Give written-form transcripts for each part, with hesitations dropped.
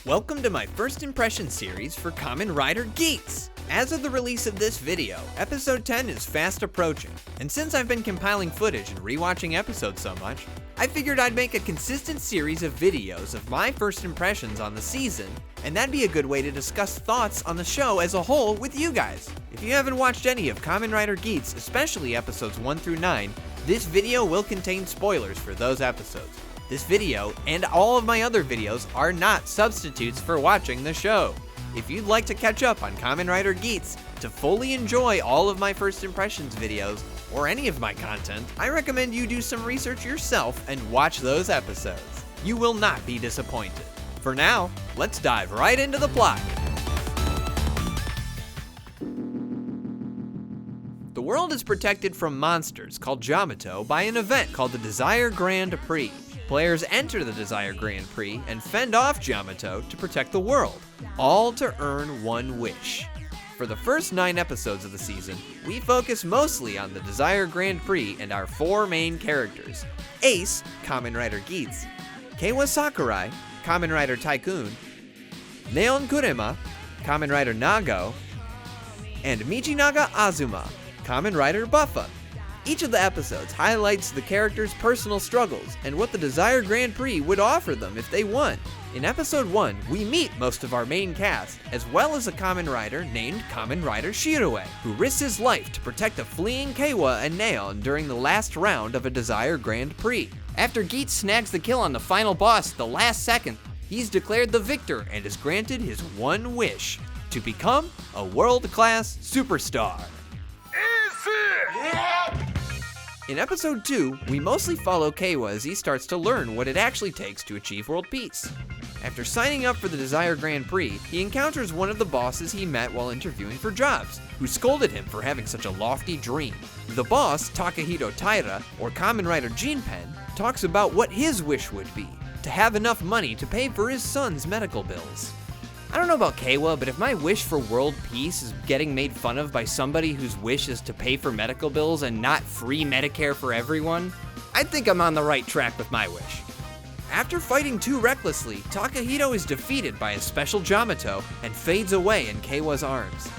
Welcome to my first impression series for Kamen Rider Geats! As of the release of this video, episode 10 is fast approaching, and since I've been compiling footage and rewatching episodes so much, I figured I'd make a consistent series of videos of my first impressions on the season, and that'd be a good way to discuss thoughts on the show as a whole with you guys. If you haven't watched any of Kamen Rider Geats, especially episodes 1 through 9, this video will contain spoilers for those episodes. This video, and all of my other videos, are not substitutes for watching the show. If you'd like to catch up on Kamen Rider Geats to fully enjoy all of my first impressions videos, or any of my content, I recommend you do some research yourself and watch those episodes. You will not be disappointed. For now, let's dive right into the plot. The world is protected from monsters called Yamato by an event called the Desire Grand Prix. Players enter the Desire Grand Prix and fend off Yamato to protect the world, all to earn one wish. For the first 9 episodes of the season, we focus mostly on the Desire Grand Prix and our 4 main characters: Ace, Kamen Rider Geats; Keiwa Sakurai, Kamen Rider Tycoon; Neon Kurema, Kamen Rider Nago; and Michinaga Azuma, Kamen Rider Buffa. Each of the episodes highlights the characters' personal struggles and what the Desire Grand Prix would offer them if they won. In episode 1, we meet most of our main cast, as well as a Kamen Rider named Kamen Rider Shirue, who risks his life to protect a fleeing Keiwa and Neon during the last round of a Desire Grand Prix. After Geats snags the kill on the final boss at the last second, he's declared the victor and is granted his one wish: to become a world-class superstar. In episode 2, we mostly follow Keiwa as he starts to learn what it actually takes to achieve world peace. After signing up for the Desire Grand Prix, he encounters one of the bosses he met while interviewing for jobs, who scolded him for having such a lofty dream. The boss, Takahito Taira, or Kamen Rider Jinpen, talks about what his wish would be: to have enough money to pay for his son's medical bills. I don't know about Keiwa, but if my wish for world peace is getting made fun of by somebody whose wish is to pay for medical bills and not free Medicare for everyone, I think I'm on the right track with my wish. After fighting too recklessly, Takahito is defeated by a special Yamato and fades away in Keiwa's arms.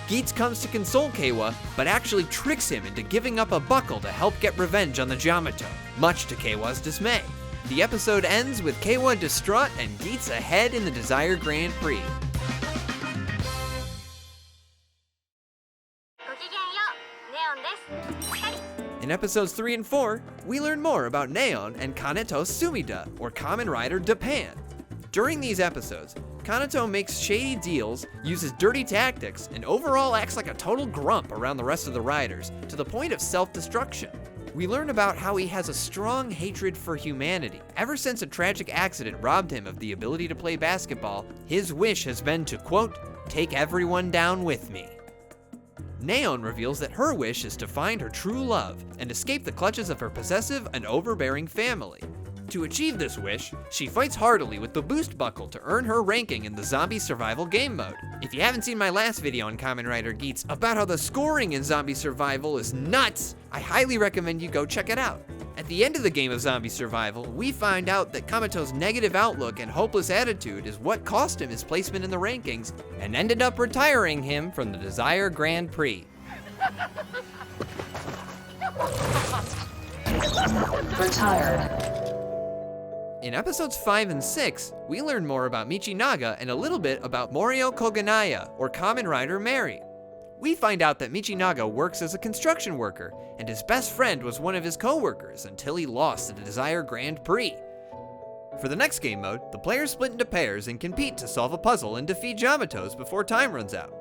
Geats comes to console Keiwa, but actually tricks him into giving up a buckle to help get revenge on the Yamato, much to Keiwa's dismay. The episode ends with Keiwa distraught and Geats ahead in the Desire Grand Prix. In episodes 3 and 4, we learn more about Neon and Kaneto Sumida, or Kamen Rider Japan. During these episodes, Kaneto makes shady deals, uses dirty tactics, and overall acts like a total grump around the rest of the riders, to the point of self-destruction. We learn about how he has a strong hatred for humanity. Ever since a tragic accident robbed him of the ability to play basketball, his wish has been to, quote, take everyone down with me. Neon reveals that her wish is to find her true love and escape the clutches of her possessive and overbearing family. To achieve this wish, she fights heartily with the boost buckle to earn her ranking in the zombie survival game mode. If you haven't seen my last video on Kamen Rider Geats about how the scoring in zombie survival is nuts, I highly recommend you go check it out. At the end of the game of zombie survival, we find out that Kameto's negative outlook and hopeless attitude is what cost him his placement in the rankings and ended up retiring him from the Desire Grand Prix. Retired. In episodes 5 and 6, we learn more about Michinaga and a little bit about Morio Koganaya, or Kamen Rider Mary. We find out that Michinaga works as a construction worker, and his best friend was one of his co-workers until he lost at the Desire Grand Prix. For the next game mode, the players split into pairs and compete to solve a puzzle and defeat Yamatos before time runs out.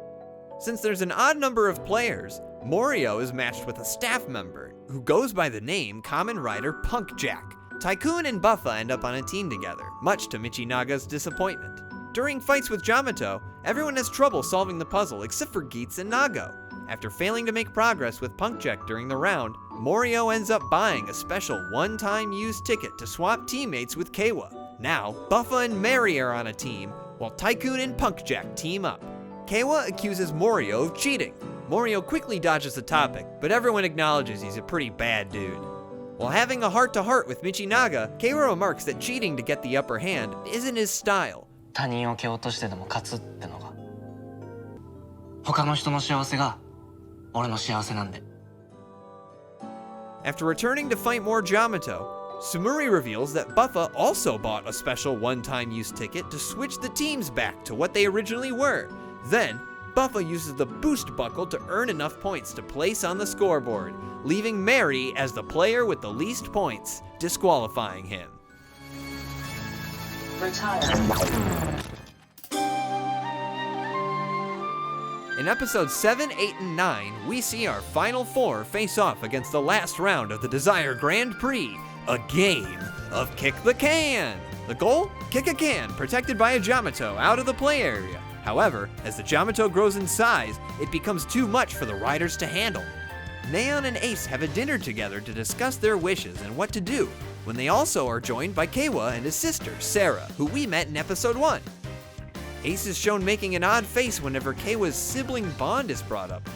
Since there's an odd number of players, Morio is matched with a staff member who goes by the name Kamen Rider Punkjack. Tycoon and Buffa end up on a team together, much to Michinaga's disappointment. During fights with Yamato, everyone has trouble solving the puzzle except for Geats and Nago. After failing to make progress with Punkjack during the round, Morio ends up buying a special one-time use ticket to swap teammates with Keiwa. Now, Buffa and Mary are on a team, while Tycoon and Punkjack team up. Keiwa accuses Morio of cheating. Morio quickly dodges the topic, but everyone acknowledges he's a pretty bad dude. While having a heart-to-heart with Michinaga, Keiwa remarks that cheating to get the upper hand isn't his style. 他人を蹴落としてでも勝つってのが他の人の幸せが俺の幸せなんで。 After returning to fight more Yamato, Sumuri reveals that Buffa also bought a special one-time use ticket to switch the teams back to what they originally were. Then, Buffa uses the boost buckle to earn enough points to place on the scoreboard, leaving Mary as the player with the least points, disqualifying him. Retire. In episodes 7, 8, and 9, we see our final four face off against the last round of the Desire Grand Prix, a game of Kick the Can. The goal? Kick a can protected by a Yamato out of the play area. However, as the Yamato grows in size, it becomes too much for the riders to handle. Neon and Ace have a dinner together to discuss their wishes and what to do, when they also are joined by Keiwa and his sister, Sarah, who we met in episode 1. Ace is shown making an odd face whenever Keiwa's sibling bond is brought up.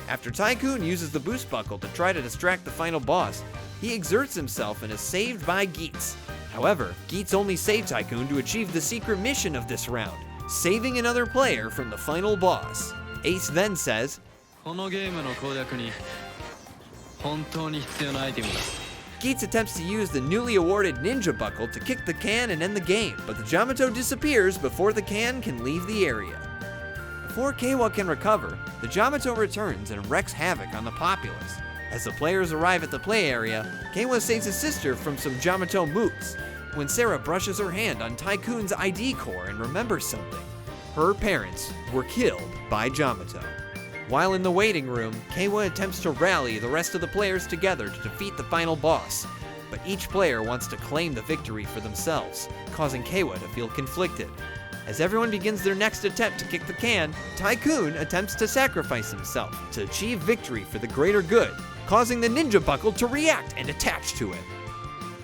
After Tycoon uses the boost buckle to try to distract the final boss, he exerts himself and is saved by Geats. However, Geats only saved Tycoon to achieve the secret mission of this round, saving another player from the final boss. Ace then says, Geats attempts to use the newly awarded ninja buckle to kick the can and end the game, but the Yamato disappears before the can can leave the area. Before Keiwa can recover, the Yamato returns and wreaks havoc on the populace. As the players arrive at the play area, Keiwa saves his sister from some Yamato mooks. When Sarah brushes her hand on Tycoon's ID core and remembers something, her parents were killed by Yamato. While in the waiting room, Keiwa attempts to rally the rest of the players together to defeat the final boss, but each player wants to claim the victory for themselves, causing Keiwa to feel conflicted. As everyone begins their next attempt to kick the can, Tycoon attempts to sacrifice himself to achieve victory for the greater good, causing the ninja buckle to react and attach to it.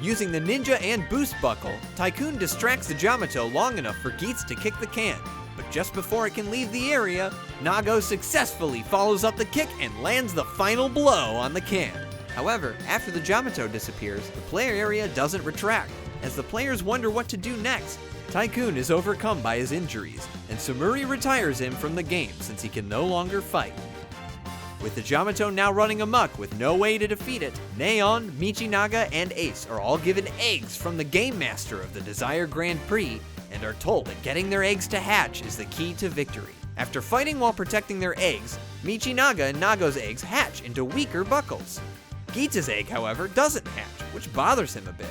Using the ninja and boost buckle, Tycoon distracts the Yamato long enough for Geats to kick the can, but just before it can leave the area, Nago successfully follows up the kick and lands the final blow on the can. However, after the Yamato disappears, the player area doesn't retract. As the players wonder what to do next, Tycoon is overcome by his injuries, and Sumuri retires him from the game since he can no longer fight. With the Yamato now running amok with no way to defeat it, Neon, Michinaga, and Ace are all given eggs from the Game Master of the Desire Grand Prix and are told that getting their eggs to hatch is the key to victory. After fighting while protecting their eggs, Michinaga and Nago's eggs hatch into weaker buckles. Geats' egg, however, doesn't hatch, which bothers him a bit.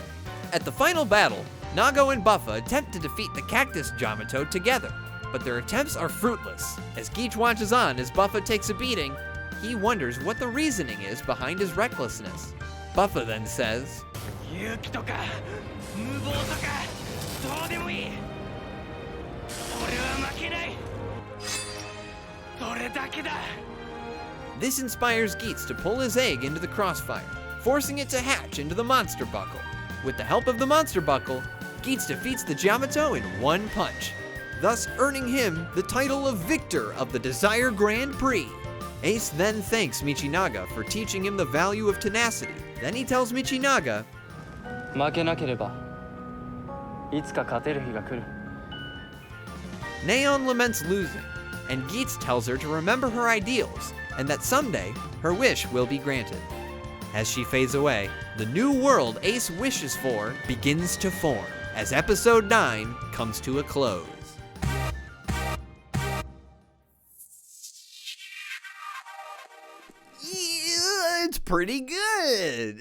At the final battle, Nago and Buffa attempt to defeat the Cactus Yamato together, but their attempts are fruitless. As Geats watches on as Buffa takes a beating, he wonders what the reasoning is behind his recklessness. Buffa then says, This inspires Geats to pull his egg into the crossfire, forcing it to hatch into the monster buckle. With the help of the monster buckle, Geats defeats the Yamato in one punch, thus earning him the title of victor of the Desire Grand Prix. Ace then thanks Michinaga for teaching him the value of tenacity. Then he tells Michinaga, Neon laments losing, and Geats tells her to remember her ideals, and that someday her wish will be granted. As she fades away, the new world Ace wishes for begins to form, as episode 9 comes to a close. Yeah, it's pretty good.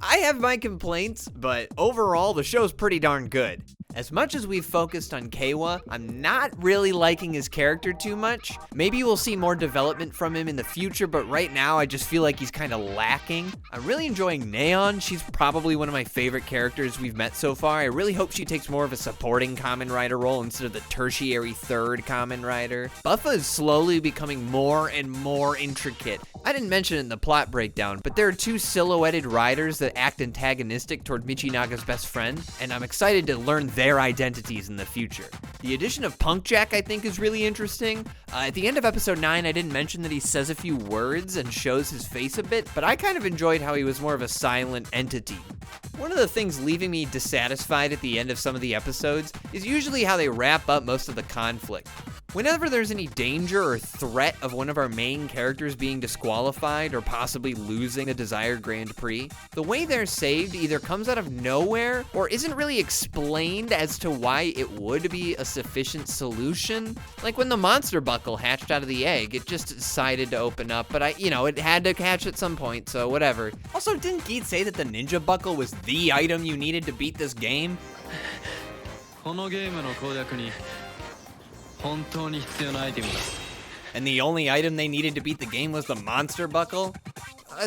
I have my complaints, but overall the show's pretty darn good. As much as we've focused on Keiwa, I'm not really liking his character too much. Maybe we'll see more development from him in the future, but right now I just feel like he's kind of lacking. I'm really enjoying Neon. She's probably one of my favorite characters we've met so far. I really hope she takes more of a supporting Kamen Rider role instead of the tertiary third Kamen Rider. Buffa is slowly becoming more and more intricate. I didn't mention it in the plot breakdown, but there are two silhouetted riders that act antagonistic toward Michinaga's best friend, and I'm excited to learn their identities in the future. The addition of Punk Jack I think is really interesting. At the end of episode 9, I didn't mention that he says a few words and shows his face a bit, but I kind of enjoyed how he was more of a silent entity. One of the things leaving me dissatisfied at the end of some of the episodes is usually how they wrap up most of the conflict. Whenever there's any danger or threat of one of our main characters being disqualified or possibly losing a desired Grand Prix, the way they're saved either comes out of nowhere or isn't really explained as to why it would be a sufficient solution. Like when the monster buckle hatched out of the egg, it just decided to open up, but it had to hatch at some point, so whatever. Also, didn't Geats say that the ninja buckle was the item you needed to beat this game? このゲームの攻略に本当に必要なアイテムだ。 And the only item they needed to beat the game was the monster buckle?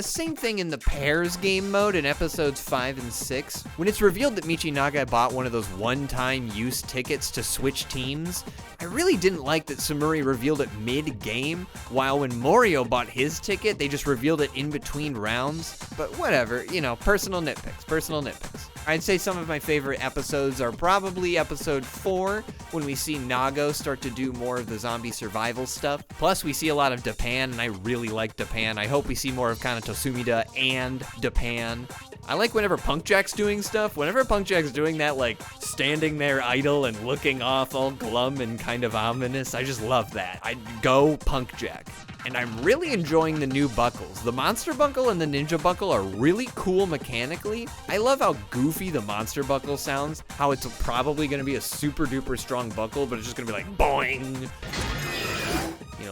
Same thing in the pairs game mode in episodes 5 and 6. When it's revealed that Michinaga bought one of those one-time use tickets to switch teams, I really didn't like that Sumuri revealed it mid-game, while when Morio bought his ticket, they just revealed it in between rounds. But whatever, personal nitpicks. I'd say some of my favorite episodes are probably episode 4, when we see Nago start to do more of the zombie survival stuff. Plus, we see a lot of Japan, and I really like Japan. I hope we see more of kind of Tosumida and Japan. I like whenever Punkjack's doing stuff. Whenever Punkjack's doing that, like, standing there idle and looking off all glum and kind of ominous, I just love that. I'd go Punkjack. And I'm really enjoying the new buckles. The monster buckle and the ninja buckle are really cool mechanically. I love how goofy the monster buckle sounds, how it's probably gonna be a super duper strong buckle, but it's just gonna be like, boing.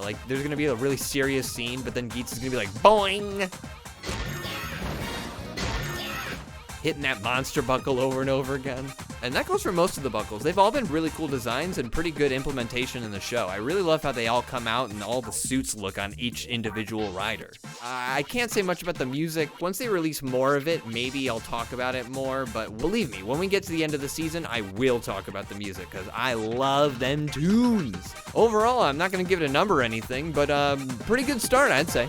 Like there's gonna be a really serious scene, but then Geats is gonna be like, boing. Hitting that monster buckle over and over again. And that goes for most of the buckles. They've all been really cool designs and pretty good implementation in the show. I really love how they all come out and all the suits look on each individual rider. I can't say much about the music. Once they release more of it, maybe I'll talk about it more, but believe me, when we get to the end of the season, I will talk about the music, because I love them tunes. Overall, I'm not gonna give it a number or anything, but pretty good start, I'd say.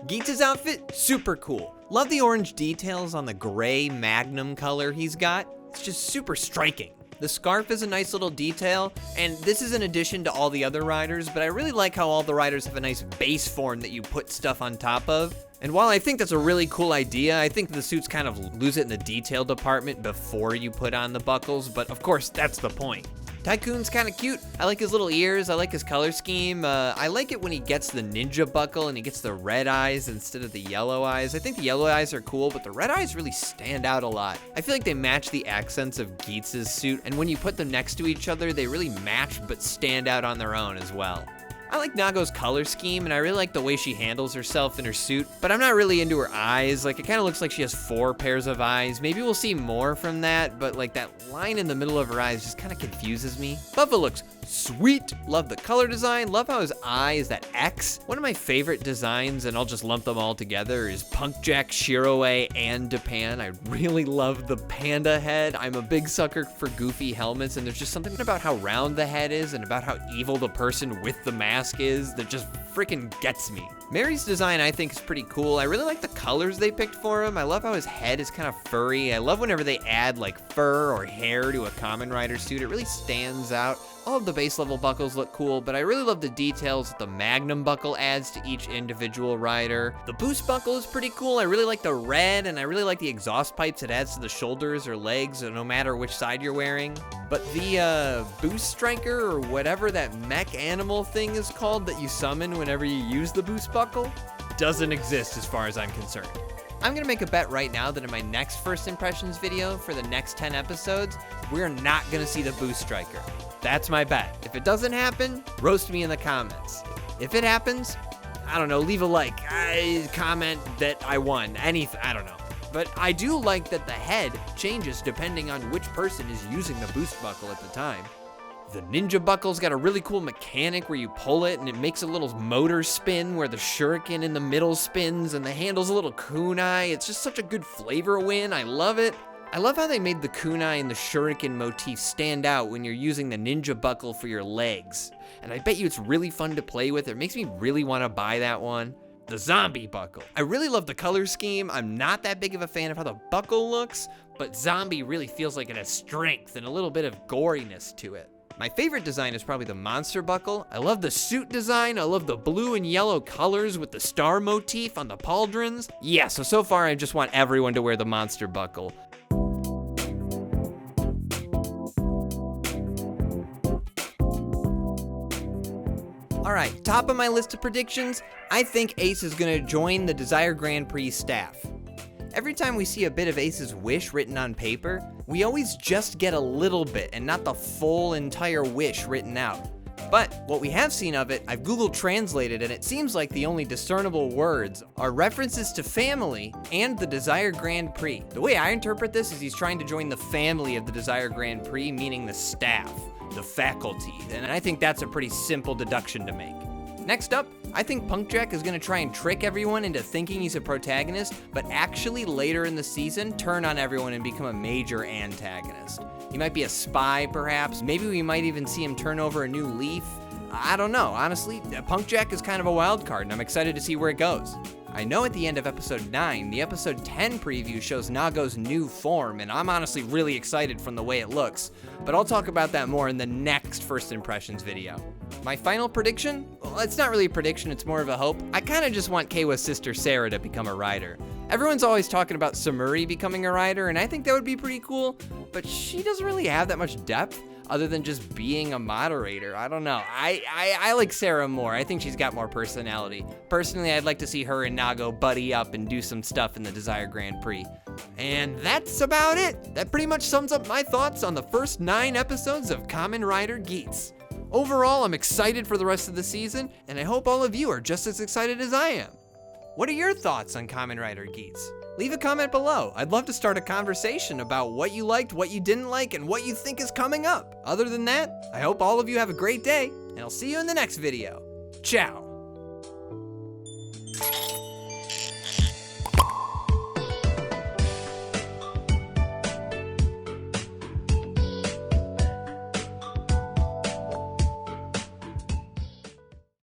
Geats' outfit, super cool. Love the orange details on the gray Magnum color he's got. It's just super striking. The scarf is a nice little detail, and this is in addition to all the other riders, but I really like how all the riders have a nice base form that you put stuff on top of. And while I think that's a really cool idea, I think the suits kind of lose it in the detail department before you put on the buckles, but of course, that's the point. Tycoon's kind of cute. I like his little ears. I like his color scheme. I like it when he gets the ninja buckle and he gets the red eyes instead of the yellow eyes. I think the yellow eyes are cool, but the red eyes really stand out a lot. I feel like they match the accents of Geats' suit, and when you put them next to each other, they really match but stand out on their own as well. I like Nago's color scheme, and I really like the way she handles herself in her suit, but I'm not really into her eyes. Like, it kind of looks like she has 4 pairs of eyes. Maybe we'll see more from that, but like that line in the middle of her eyes just kind of confuses me. Buffa looks sweet. Love the color design. Love how his eye is that X. One of my favorite designs, and I'll just lump them all together, is Punkjack, Shiroe, and Japan. I really love the panda head. I'm a big sucker for goofy helmets, and there's just something about how round the head is and about how evil the person with the mask is that just freaking gets me. Mary's design I think is pretty cool. I really like the colors they picked for him. I love how his head is kind of furry. I love whenever they add like fur or hair to a Kamen Rider suit. It really stands out. All of the base level buckles look cool, but I really love the details that the Magnum buckle adds to each individual rider. The boost buckle is pretty cool. I really like the red, and I really like the exhaust pipes it adds to the shoulders or legs, no matter which side you're wearing. But the boost striker, or whatever that mech animal thing is called that you summon whenever you use the boost buckle, doesn't exist as far as I'm concerned. I'm gonna make a bet right now that in my next first impressions video for the next 10 episodes, we're not gonna see the boost striker. That's my bet. If it doesn't happen, roast me in the comments. If it happens, I don't know, leave a like, comment that I won, anything, I don't know. But I do like that the head changes depending on which person is using the boost buckle at the time. The ninja buckle's got a really cool mechanic where you pull it and it makes a little motor spin where the shuriken in the middle spins and the handle's a little kunai. It's just such a good flavor win. I love it. I love how they made the kunai and the shuriken motif stand out when you're using the ninja buckle for your legs. And I bet you it's really fun to play with. It makes me really want to buy that one. The zombie buckle. I really love the color scheme. I'm not that big of a fan of how the buckle looks, but zombie really feels like it has strength and a little bit of goriness to it. My favorite design is probably the monster buckle. I love the suit design. I love the blue and yellow colors with the star motif on the pauldrons. Yeah, so far I just want everyone to wear the monster buckle. All right, top of my list of predictions, I think Ace is gonna join the Desire Grand Prix staff. Every time we see a bit of Ace's wish written on paper, we always just get a little bit and not the full entire wish written out. But what we have seen of it, I've Google translated, and it seems like the only discernible words are references to family and the Desire Grand Prix. The way I interpret this is he's trying to join the family of the Desire Grand Prix, meaning the staff, the faculty, and I think that's a pretty simple deduction to make. Next up, I think Punkjack is gonna try and trick everyone into thinking he's a protagonist, but actually later in the season, turn on everyone and become a major antagonist. He might be a spy, perhaps. Maybe we might even see him turn over a new leaf. I don't know, honestly, Punkjack is kind of a wild card, and I'm excited to see where it goes. I know at the end of episode 9, the episode 10 preview shows Nago's new form, and I'm honestly really excited from the way it looks, but I'll talk about that more in the next First Impressions video. My final prediction? Well, it's not really a prediction, it's more of a hope. I kinda just want Keiwa's sister Sarah to become a rider. Everyone's always talking about Samuri becoming a rider, and I think that would be pretty cool, but she doesn't really have that much depth other than just being a moderator. I don't know. I like Sarah more. I think she's got more personality. Personally, I'd like to see her and Nago buddy up and do some stuff in the Desire Grand Prix. And that's about it. That pretty much sums up my thoughts on the first 9 episodes of Kamen Rider Geats. Overall, I'm excited for the rest of the season, and I hope all of you are just as excited as I am. What are your thoughts on Kamen Rider Geats? Leave a comment below. I'd love to start a conversation about what you liked, what you didn't like, and what you think is coming up. Other than that, I hope all of you have a great day, and I'll see you in the next video. Ciao.